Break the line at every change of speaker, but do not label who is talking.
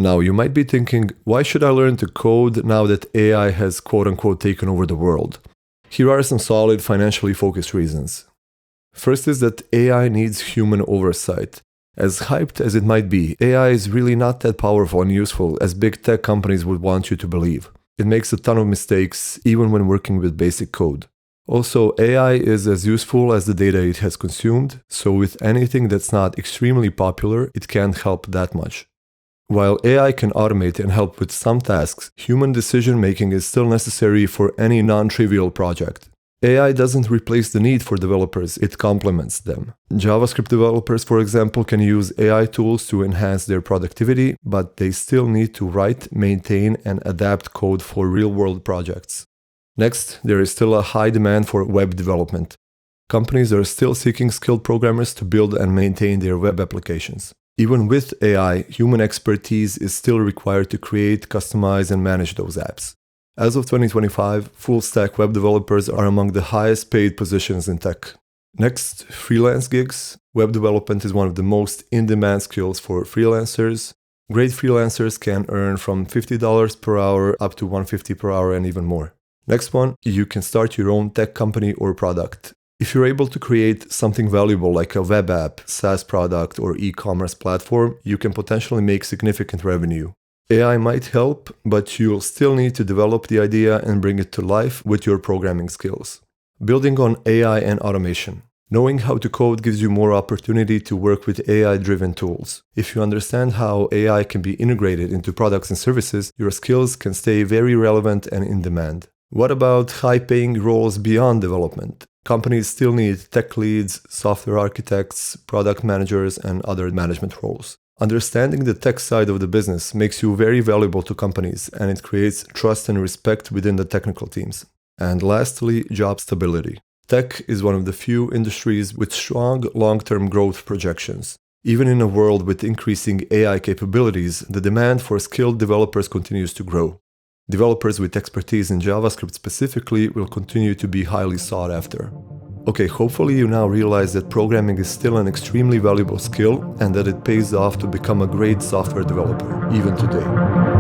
Now, you might be thinking, why should I learn to code now that AI has quote-unquote taken over the world? Here are some solid financially focused reasons. First is that AI needs human oversight. As hyped as it might be, AI is really not that powerful and useful as big tech companies would want you to believe. It makes a ton of mistakes even when working with basic code. Also, AI is as useful as the data it has consumed, so with anything that's not extremely popular, it can't help that much. While AI can automate and help with some tasks, human decision-making is still necessary for any non-trivial project. AI doesn't replace the need for developers, it complements them. JavaScript developers, for example, can use AI tools to enhance their productivity, but they still need to write, maintain, and adapt code for real-world projects. Next, there is still a high demand for web development. Companies are still seeking skilled programmers to build and maintain their web applications. Even with AI, human expertise is still required to create, customize, and manage those apps. As of 2025, full-stack web developers are among the highest paid positions in tech. Next, freelance gigs. Web development is one of the most in-demand skills for freelancers. Great freelancers can earn from $50 per hour up to $150 per hour and even more. Next one, you can start your own tech company or product. If you're able to create something valuable like a web app, SaaS product, or e-commerce platform, you can potentially make significant revenue. AI might help, but you'll still need to develop the idea and bring it to life with your programming skills. Building on AI and automation. Knowing how to code gives you more opportunity to work with AI-driven tools. If you understand how AI can be integrated into products and services, your skills can stay very relevant and in demand. What about high-paying roles beyond development? Companies still need tech leads, software architects, product managers, and other management roles. Understanding the tech side of the business makes you very valuable to companies, and it creates trust and respect within the technical teams. And lastly, job stability. Tech is one of the few industries with strong long-term growth projections. Even in a world with increasing AI capabilities, the demand for skilled developers continues to grow. Developers with expertise in JavaScript specifically will continue to be highly sought after. Okay, hopefully you now realize that programming is still an extremely valuable skill and that it pays off to become a great software developer, even today.